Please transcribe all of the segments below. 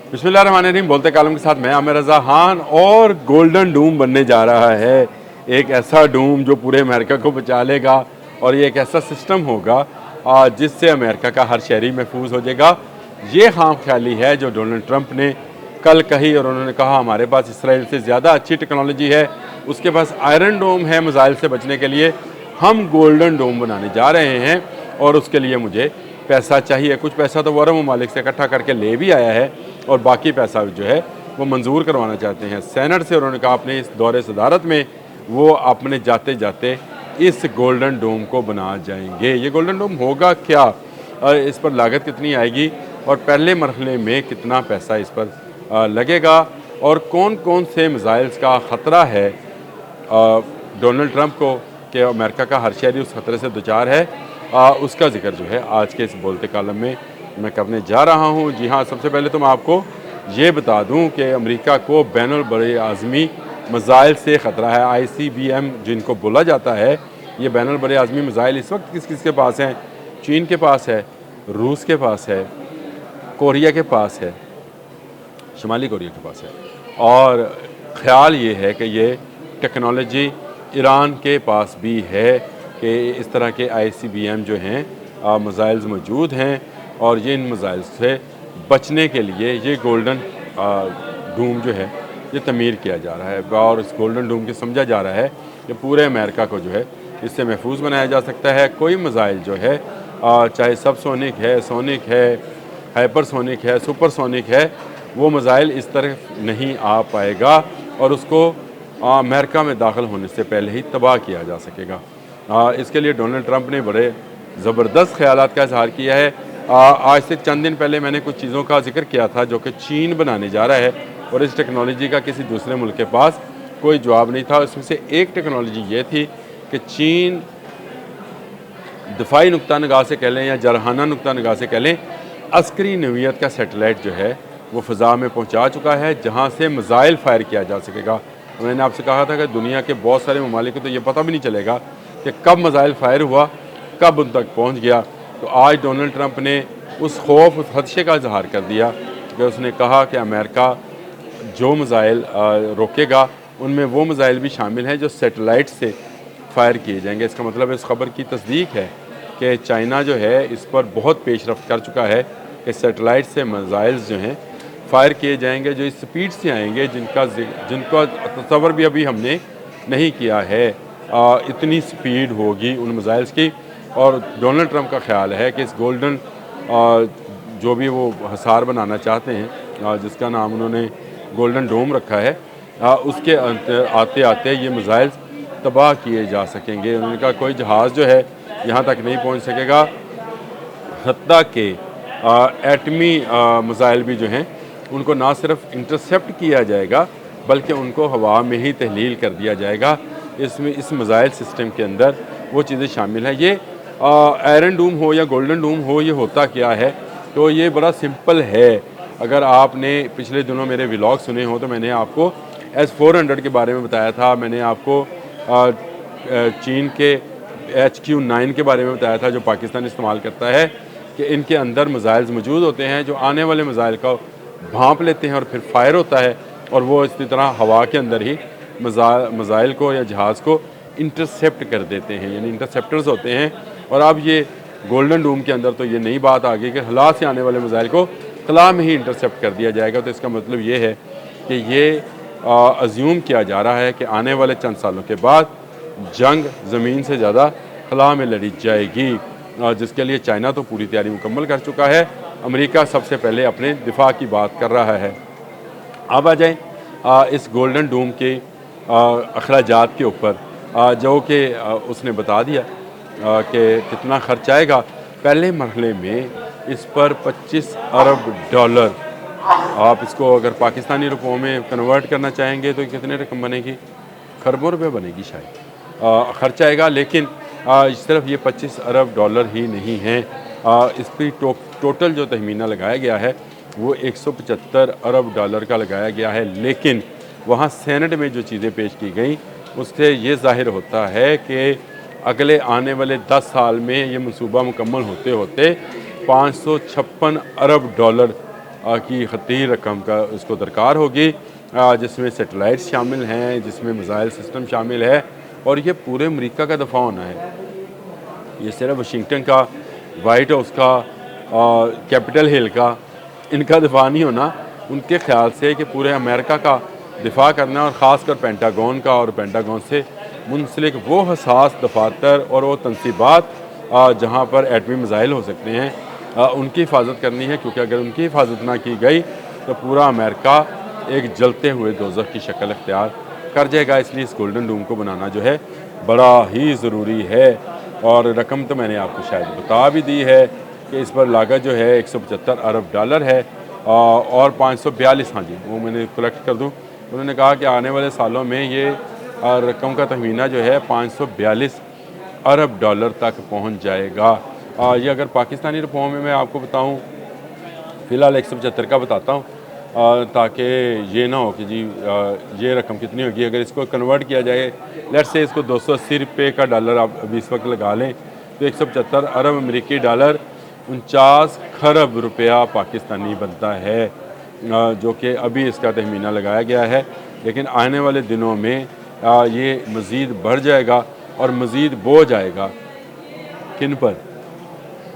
बिस्मिल्लाहिर्रहमानिर्रहीम। बोलते कालम के साथ मैं आमिर रज़ा खान। और गोल्डन डूम बनने जा रहा है, एक ऐसा डूम जो पूरे अमेरिका को बचा लेगा। और ये एक ऐसा सिस्टम होगा जिससे अमेरिका का हर शहरी महफूज हो जाएगा। ये खाम ख्याली है जो डोनाल्ड ट्रंप ने कल कही, और उन्होंने कहा हमारे पास इसराइल से ज़्यादा अच्छी टेक्नोलॉजी है, उसके पास आयरन डोम है मिसाइल से बचने के लिए। हम गोल्डन डोम बनाने जा रहे हैं और उसके लिए मुझे पैसा चाहिए। कुछ पैसा तो वो अरब ममालिक से इकट्ठा करके ले भी आया है, और बाकी पैसा जो है वो मंजूर करवाना चाहते हैं सेनेट से। उन्होंने कहा अपने इस दौरे सदारत में वो अपने जाते जाते इस गोल्डन डोम को बना जाएंगे। ये गोल्डन डोम होगा क्या, इस पर लागत कितनी आएगी, और पहले मरहले में कितना पैसा इस पर लगेगा, और कौन कौन से मिसाइल्स का ख़तरा है डोनाल्ड ट्रंप को कि अमेरिका का हर शहरी उस खतरे से दुचार है, उसका जिक्र जो है आज के इस बोलते कालम में मैं करने जा रहा हूँ। जी हाँ, सबसे पहले तो मैं आपको ये बता दूँ कि अमेरिका को बैनुल बरे आज़मी मिसाइल से ख़तरा है। ICBM जिनको बोला जाता है, ये बैनुल बरे आज़मी मिसाइल इस वक्त किस किस के पास हैं? चीन के पास है, रूस के पास है, कोरिया के पास है, शुमाली कोरिया के पास है, और ख़्याल ये है कि ये टेक्नोलॉजी ईरान के पास भी है कि इस तरह के ICBM जो हैं मिसाइल्स मौजूद हैं, और ये इन मिसाइल से बचने के लिए ये गोल्डन डूम जो है ये तमीर किया जा रहा है। और इस गोल्डन डूम के समझा जा रहा है कि पूरे अमेरिका को जो है इससे महफूज बनाया जा सकता है। कोई मिसाइल जो है चाहे सब सोनिक है, सोनिक है, हाइपरसोनिक है, सुपरसोनिक है, वो मिसाइल इस तरफ नहीं आ पाएगा और उसको अमेरिका में दाखिल होने से पहले ही तबाह किया जा सकेगा। इसके लिए डोनाल्ड ट्रंप ने बड़े ज़बरदस्त ख्यालात का इजहार किया है। आज से चंद दिन पहले मैंने कुछ चीज़ों का जिक्र किया था जो कि चीन बनाने जा रहा है, और इस टेक्नोलॉजी का किसी दूसरे मुल्क के पास कोई जवाब नहीं था। उसमें से एक टेक्नोलॉजी ये थी कि चीन दफाई नुक्ता नगाह से कह लें या जरहाना नुक्ता नगाह से कह लें, अस्करी नवीयत का सेटेलाइट जो है वो फ़ज़ा में पहुँचा चुका है, जहाँ से मिसाइल फायर किया जा सकेगा। मैंने आपसे कहा था कि दुनिया के बहुत सारे ममालिक को तो ये पता भी नहीं चलेगा कि कब मिसाइल फायर हुआ, कब उन तक पहुँच गया। तो आज डोनाल्ड ट्रंप ने उस खौफ, उस खदशे का इजहार कर दिया कि उसने कहा कि अमेरिका जो मिसाइल रोकेगा उनमें वो मिसाइल भी शामिल हैं जो सेटेलाइट से फायर किए जाएंगे। इसका मतलब इस खबर की तस्दीक है कि चाइना जो है इस पर बहुत पेशरफ्त कर चुका है कि सेटेलाइट से मिसाइल्स जो हैं फायर किए जाएंगे, जो इस स्पीड से आएंगे जिनका तस्वर भी अभी हमने नहीं किया है। इतनी स्पीड होगी उन मिसाइल्स की। और डोनाल्ड ट्रंप का ख्याल है कि इस गोल्डन जो भी वो हसार बनाना चाहते हैं, जिसका नाम उन्होंने गोल्डन डोम रखा है, उसके आते आते ये मिसाइल्स तबाह किए जा सकेंगे। उन्होंने कहा कोई जहाज़ जो है यहाँ तक नहीं पहुँच सकेगा, हत्ता के एटमी मिसाइल भी जो हैं उनको ना सिर्फ इंटरसेप्ट किया जाएगा बल्कि उनको हवा में ही तहलील कर दिया जाएगा। इसमें इस मिसाइल सिस्टम के अंदर वो चीज़ें शामिल हैं। ये आयरन डूम हो या गोल्डन डूम हो, ये होता क्या है? तो ये बड़ा सिंपल है। अगर आपने पिछले दिनों मेरे व्लॉग सुने हो तो मैंने आपको S-400 के बारे में बताया था, मैंने आपको चीन के HQ-9 के बारे में बताया था जो पाकिस्तान इस्तेमाल करता है, कि इनके अंदर मिसाइल्स मौजूद होते हैं जो आने वाले मिसाइल का भांप लेते हैं और फिर फायर होता है, और वो इसी तरह हवा के अंदर ही मिसाइल को या जहाज़ को इंटरसेप्ट कर देते हैं, यानी इंटरसेप्टर्स होते हैं। और अब ये गोल्डन डूम के अंदर तो ये नई बात आ गई कि खला से आने वाले मिसाइल को खला में ही इंटरसेप्ट कर दिया जाएगा। तो इसका मतलब ये है कि ये अज्यूम किया जा रहा है कि आने वाले चंद सालों के बाद जंग ज़मीन से ज़्यादा खला में लड़ी जाएगी, जिसके लिए चाइना तो पूरी तैयारी मुकम्मल कर चुका है। अमेरिका सबसे पहले अपने दिफा की बात कर रहा है। अब आ जाए इस गोल्डन डूम के अखराजात के ऊपर, जो कि उसने बता दिया कि कितना खर्च आएगा। पहले मरहले में इस पर 25 अरब डॉलर, आप इसको अगर पाकिस्तानी रुपयों में कन्वर्ट करना चाहेंगे तो कितने रकम बनेगी? खरबों रुपये बनेगी शायद खर्च आएगा। लेकिन सिर्फ ये 25 अरब डॉलर ही नहीं हैं, इस पर टोटल जो तखमीना लगाया गया है वो 175 अरब डॉलर का लगाया गया है। लेकिन वहाँ सेनेट में जो चीज़ें पेश की गई उससे ये ज़ाहिर होता है कि अगले आने वाले 10 साल में ये मंसूबा मुकम्मल होते होते 556 अरब डॉलर की खती रकम का उसको दरकार होगी, जिसमें सेटेलाइट्स शामिल हैं, जिसमें मिसाइल सिस्टम शामिल है, और ये पूरे अमेरिका का दफ़ा होना है। ये सिर्फ वाशिंगटन का, वाइट हाउस का, कैपिटल हिल का, इनका दिफा नहीं होना। उनके ख्याल से कि पूरे अमेरिका का दिफा करना, और ख़ासकर पेंटागन का, और पेंटागन से मुंसलिक वो हसास दफातर और वो तनसीबात जहाँ पर एटमी मिसाइल हो सकते हैं, उनकी हिफाजत करनी है। क्योंकि अगर उनकी हिफाजत ना की गई तो पूरा अमेरिका एक जलते हुए दोज़ख की शक्ल इख्तियार कर जाएगा। इसलिए इस गोल्डन डूम को बनाना जो है बड़ा ही ज़रूरी है। और रकम तो मैंने आपको शायद बता भी दी है कि इस पर लागत जो है $175 अरब है, और 542, हाँ जी वो मैंने कलेक्ट कर दूँ। उन्होंने कहा कि आने वाले सालों में ये रकम का तखमीना जो है $542 अरब तक पहुंच जाएगा। ये अगर पाकिस्तानी रुपयों में मैं आपको बताऊं, फ़िलहाल 175 का बताता हूं, ताकि ये ना हो कि जी ये रकम कितनी होगी। अगर इसको कन्वर्ट किया जाए, लेट्स से इसको $280 का डॉलर आप अभी इस वक्त लगा लें, तो 175 अरब अमेरिकी डॉलर 49 खरब रुपया पाकिस्तानी बनता है, जो कि अभी इसका तखमीना लगाया गया है। लेकिन आने वाले दिनों में ये मज़ीद बढ़ जाएगा, और मज़ीद बो जाएगा किन पर?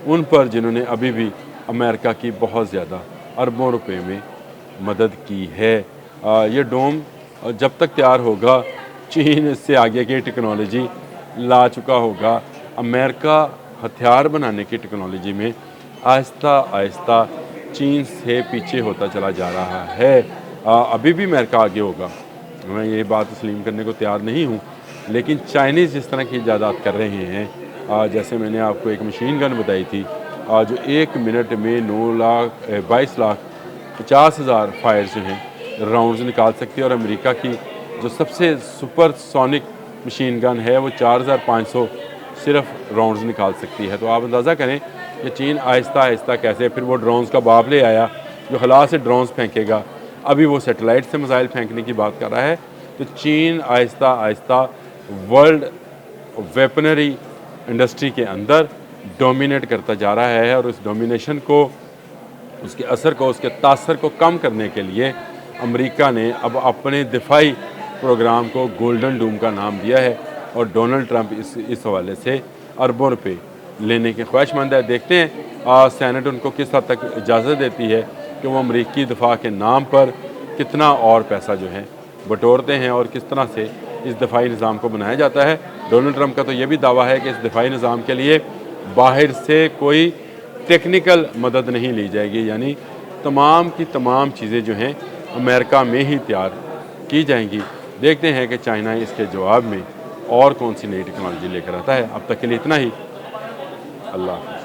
उन पर जिन्होंने अभी भी अमेरिका की बहुत ज़्यादा अरबों रुपए में मदद की है। ये डोम जब तक तैयार होगा, चीन इससे आगे की टेक्नोलॉजी ला चुका होगा। अमेरिका हथियार बनाने की टेक्नोलॉजी में आहिस्ता आहिस्ता चीन से पीछे होता चला जा रहा है। अभी भी अमेरिका आगे होगा, मैं ये बात तस्लीम करने को तैयार नहीं हूँ। लेकिन चाइनीज़ जिस तरह की ईजादात कर रहे हैं, जैसे मैंने आपको एक मशीन गन बताई थी, जो 1 मिनट में 22,50,000 फायर्स जो हैं राउंड्स निकाल सकती है, और अमेरिका की जो सबसे सुपर सोनिक मशीन गन है वो 4,500 सिर्फ राउंड्स निकाल सकती है। तो आप अंदाज़ा करें कि चीन आहिस्ता आहिस्ता कैसे, फिर वो ड्रोन्स का बाप ले आया जो खला से ड्रोन्स फेंकेगा, अभी वो सेटेलाइट से मिसाइल फेंकने की बात कर रहा है। तो चीन Aahista Aahista world weaponry industry के अंदर डोमिनेट करता जा रहा है, और उस डोमिनेशन को, उसके असर को, उसके तासर को कम करने के लिए अमेरिका ने अब अपने दिफाई प्रोग्राम को गोल्डन डूम का नाम दिया है, और डोनाल्ड ट्रंप इस हवाले से अरबों रुपये लेने के ख्वाहिशमंद है। देखते हैं सेनेट उनको किस हद तक इजाज़त देती है कि वो अमरीकी दिफा के नाम पर कितना और पैसा जो है बटोरते हैं, और किस तरह से इस दफाई निज़ाम को बनाया जाता है। डोनाल्ड ट्रंप का तो ये भी दावा है कि इस दफाई निज़ाम के लिए बाहर से कोई टेक्निकल मदद नहीं ली जाएगी, यानी तमाम की तमाम चीज़ें जो हैं अमेरिका में ही तैयार की जाएंगी। देखते हैं कि चाइना इसके जवाब में और कौन सी नई टेक्नोलॉजी लेकर आता है। अब तक के लिए इतना ही। अल्लाह हाफ़िज़।